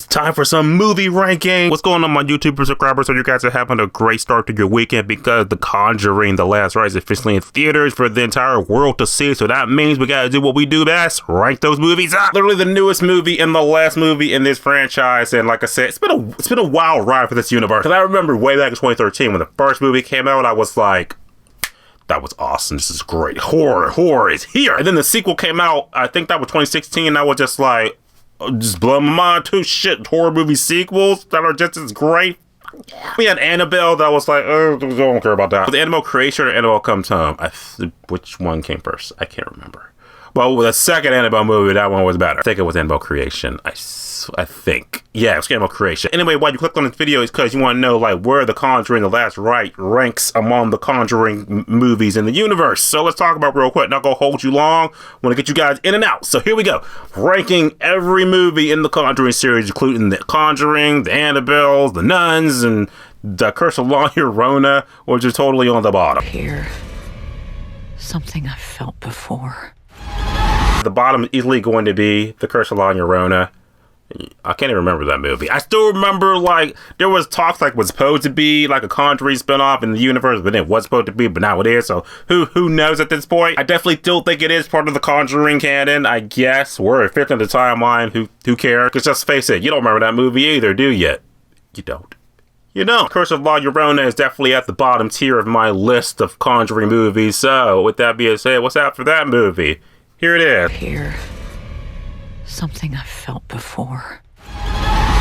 time for some movie ranking. What's going on, my YouTube subscribers? So you guys are having a great start to your weekend because The Conjuring, The Last Rites is officially in theaters for the entire world to see. So that means we gotta do what we do best, rank those movies up. Literally the newest movie and the last movie in this franchise. And like I said, it's been a wild ride for this universe. Cause I remember way back in 2013 when the first movie came out, I was like, that was awesome. This is great. Horror is here. And then the sequel came out, I think that was 2016. And I was just like, just blowing my mind. Two shit horror movie sequels that are just as great. Yeah. We had Annabelle that was like, oh, I don't care about that. But the Annabelle Creation or Annabelle Comes Home? Which one came first? I can't remember. Well, the second Annabelle movie, that one was better. I think it was Annabelle Creation. I think. Yeah, it was Annabelle Creation. Anyway, why you clicked on this video is because you want to know like where The Conjuring, The Last Rite ranks among the Conjuring movies in the universe. So let's talk about it real quick. Not gonna hold you long. Want to get you guys in and out. So here we go. Ranking every movie in the Conjuring series, including The Conjuring, The Annabelles, The Nuns, and The Curse of La Llorona, which is totally on the bottom. Here, something I've felt before. The bottom is easily going to be The Curse of La Llorona. I can't even remember that movie. I still remember, like, there was talks like it was supposed to be like a Conjuring spinoff in the universe, but it was supposed to be, but now it is. So who knows at this point? I definitely still think it is part of the Conjuring canon, I guess. We're at fifth in the timeline. Who cares? Because just face it, you don't remember that movie either, do you? You don't. You know, Curse of La Llorona is definitely at the bottom tier of my list of Conjuring movies. So with that being said, what's after that movie? Here it is. Here, something I've felt before.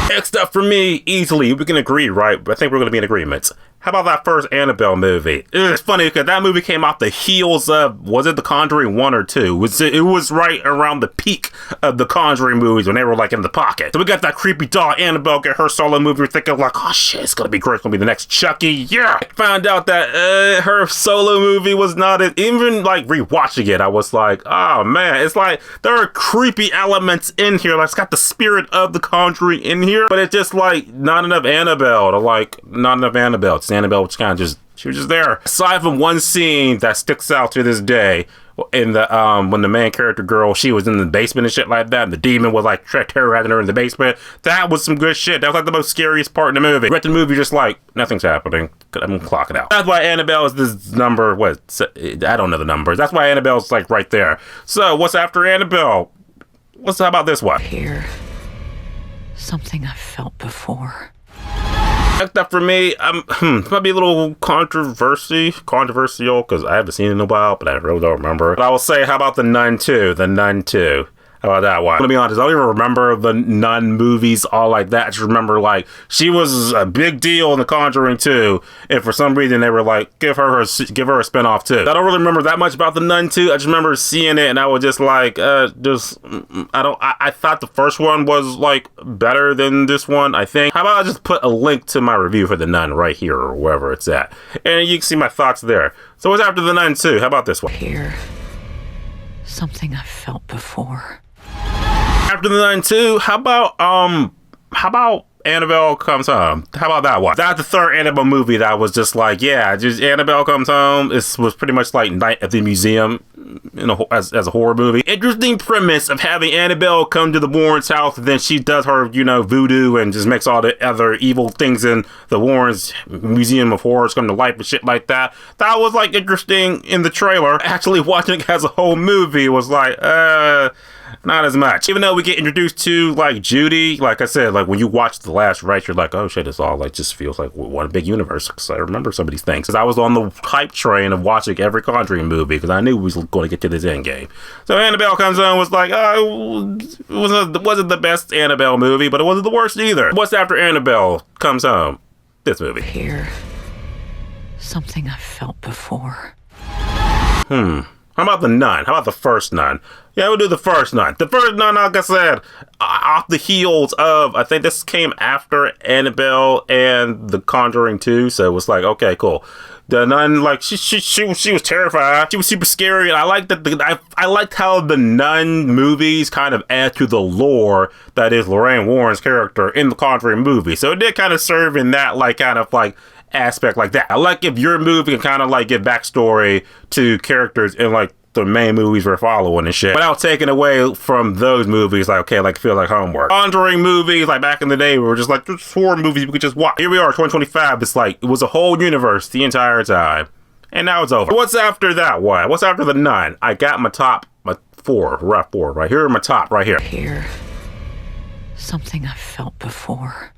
Next up for me, easily, we can agree, right? I think we're going to be in agreement. How about that first Annabelle movie? It's funny because that movie came off the heels of, was it The Conjuring 1 or 2? It was right around the peak of the Conjuring movies when they were like in the pocket. So we got that creepy doll Annabelle get her solo movie. We're thinking like, oh shit, it's going to be great. It's going to be the next Chucky. Yeah. Found out that her solo movie was not it. Even like rewatching it, I was like, oh man, it's like there are creepy elements in here. Like it's got the spirit of the Conjuring in here, but it's just like not enough Annabelle to like, not enough Annabelle. It's Annabelle was kind of just, she was just there. Aside from one scene that sticks out to this day, in the when the main character girl, she was in the basement and shit like that, and the demon was like terrorizing her in the basement. That was some good shit. That was like the most scariest part in the movie. Read the movie just like nothing's happening. I'm clocking out. That's why Annabelle is this number. What? I don't know the numbers. That's why Annabelle's like right there. So what's after Annabelle? How about this one? Here, something I've felt before. Next up for me, it might be a little controversial, because I haven't seen it in a while, but I really don't remember. But I will say, how about The Nun 2? The Nun 2. How about that one? I'm gonna be honest, I don't even remember the Nun movies all like that. I just remember, like, she was a big deal in The Conjuring 2, and for some reason they were like, give her a spinoff too. I don't really remember that much about The Nun 2. I just remember seeing it, and I was just like, I thought the first one was, like, better than this one, I think. How about I just put a link to my review for The Nun right here, or wherever it's at, and you can see my thoughts there. So what's after The Nun 2? How about this one? Here, something I've felt before. After The Nun 2, how about Annabelle Comes Home? How about that one? That's the third Annabelle movie that was just like, yeah, just Annabelle Comes Home. It was pretty much like Night at the Museum as a horror movie. Interesting premise of having Annabelle come to the Warrens' house, and then she does her, voodoo and just makes all the other evil things in the Warrens' Museum of Horrors come to life and shit like that. That was like interesting in the trailer. Actually watching it as a whole movie was like, not as much. Even though we get introduced to like Judy, like I said, like when you watch The Last Rites, you're like, oh shit, it's all like just feels like one big universe. Because I remember some of these things. Because I was on the hype train of watching every Conjuring movie because I knew we was going to get to this end game. So Annabelle Comes Home was like, it wasn't the best Annabelle movie, but it wasn't the worst either. What's after Annabelle Comes Home? This movie. Here, something I've felt before. How about The Nun? How about the first Nun? Yeah, we'll do the first Nun. The first Nun, like I said, off the heels of, I think this came after Annabelle and The Conjuring 2, so it was like, okay, cool. The Nun, like, she was terrified. She was super scary, and I liked that. I liked how the Nun movies kind of add to the lore that is Lorraine Warren's character in the Conjuring movie. So it did kind of serve in that, like, kind of like aspect like that. I like if your movie can kind of like give backstory to characters in like the main movies we're following and shit. Without taking away from those movies, like, okay, like, feel like homework. Conjuring movies, like, back in the day, we were just like, just horror movies we could just watch. Here we are, 2025, it's like, it was a whole universe the entire time. And now it's over. What's after that one? What's after the Nun? I got my top, my four, right here are my top, right here. Here. Something I've felt before.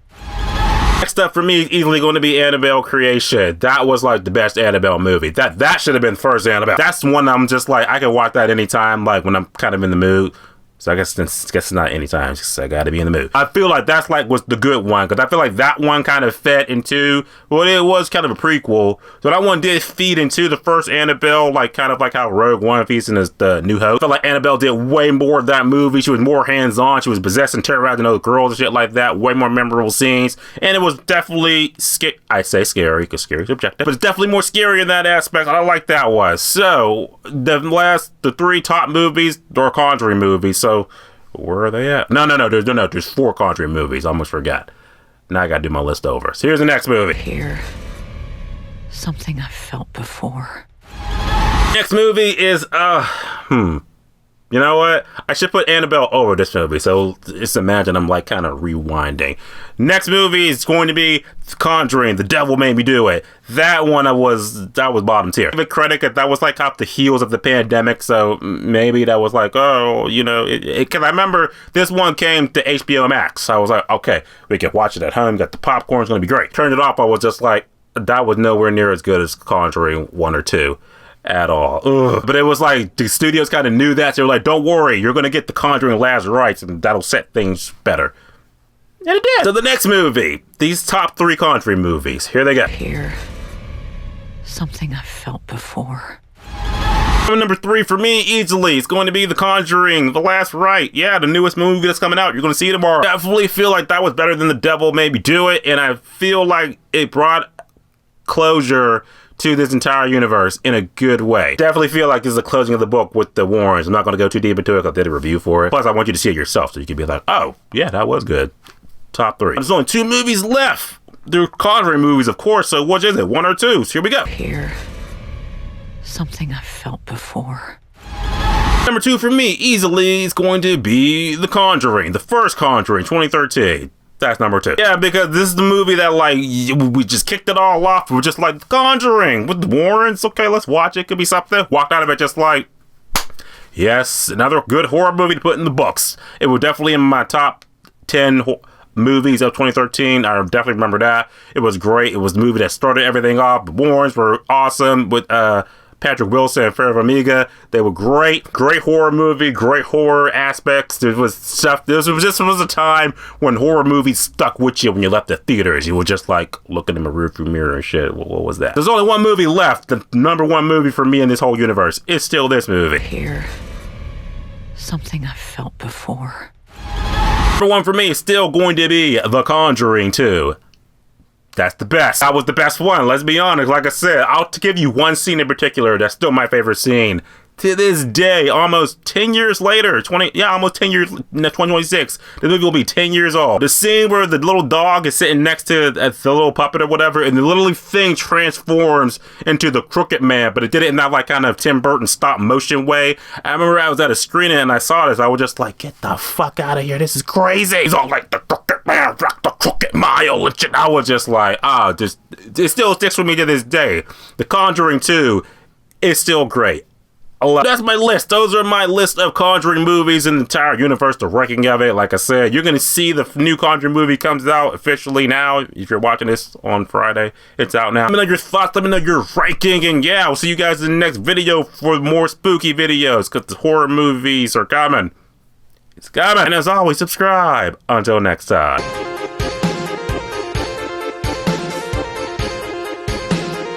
Next up for me is easily going to be Annabelle Creation. That was like the best Annabelle movie. That should have been first Annabelle. That's one I'm just like, I can watch that anytime, like when I'm kind of in the mood. So I guess it's not anytime, just I gotta be in the mood. I feel like that's like was the good one, because I feel like that one kind of fed into, well, it was kind of a prequel. So that one did feed into the first Annabelle, like kind of like how Rogue One feeds into the New Hope. I feel like Annabelle did way more of that movie. She was more hands-on. She was possessing, terrorizing other girls and shit like that. Way more memorable scenes. And it was definitely, I say scary, because scary is subjective, but it's definitely more scary in that aspect. I like that one. So, the three top movies are Conjuring movies. So, where are they at? No, there's 4 Conjuring movies. I almost forgot. Now I gotta do my list over. So here's the next movie. Here. Something I've felt before. Next movie is, you know what? I should put Annabelle over this movie, so just imagine I'm like kind of rewinding. Next movie is going to be Conjuring, The Devil Made Me Do It. That one that was bottom tier. Give it credit that was like off the heels of the pandemic, so maybe that was like, oh, you know, because I remember this one came to HBO Max. I was like, okay, we can watch it at home, got the popcorn, it's going to be great. Turned it off, I was just like, that was nowhere near as good as Conjuring 1 or 2. At all. Ugh. But it was like the studios kind of knew that, so they were like, don't worry, you're gonna get the Conjuring last rites and that'll set things better. And it did. So the next movie, these top 3 Conjuring movies, here they go. Here. Something I've felt before. Number 3 for me, easily, it's going to be The Conjuring, The Last Rite. Yeah, the newest movie that's coming out. You're going to see it tomorrow. Definitely feel like that was better than The Devil Made Me Do It, and I feel like it brought closure to this entire universe in a good way. Definitely feel like this is a closing of the book with the Warrens. I'm not going to go too deep into it because I did a review for it. Plus, I want you to see it yourself so you can be like, oh, yeah, that was good. Top 3. There's only 2 movies left. They're Conjuring movies, of course, so which is it? 1 or 2? So here we go. Here. Something I've felt before. Number 2 for me, easily, is going to be The Conjuring. The first Conjuring, 2013. That's number 2. Yeah, because this is the movie that, like, we just kicked it all off. We're just like, Conjuring with the Warrens. Okay, let's watch it. Could be something. Walked out of it just like, yes, another good horror movie to put in the books. It was definitely in my top 10 movies of 2013. I definitely remember that. It was great. It was the movie that started everything off. The Warrens were awesome with Patrick Wilson and Farrah Fawcett. They were great. Great horror movie. Great horror aspects. There was stuff. This was a time when horror movies stuck with you when you left the theaters. You were just like looking in the rearview mirror and shit. What was that? There's only one movie left. The number 1 movie for me in this whole universe is still this movie. Here. Something I've felt before. Number 1 for me is still going to be The Conjuring 2. That's the best. That was the best one. Let's be honest. Like I said, I'll give you one scene in particular that's still my favorite scene. To this day, almost 10 years later, almost 10 years, 2026, the movie will be 10 years old. The scene where the little dog is sitting next to the little puppet or whatever, and the little thing transforms into the Crooked Man, but it did it in that like kind of Tim Burton stop motion way. I remember I was at a screening and I saw this. I was just like, get the fuck out of here. This is crazy. He's all like, the Crooked Man, the Crooked Mile and shit. I was just like, it still sticks with me to this day. The Conjuring 2 is still great. That's my list. Those are my list of Conjuring movies in the entire universe, the ranking of it. Like I said, you're going to see the new Conjuring movie comes out officially now. If you're watching this on Friday, it's out now. Let me know your thoughts. Let me know your ranking. And yeah, I'll see you guys in the next video for more spooky videos because the horror movies are coming. It's coming. And as always, subscribe. Until next time.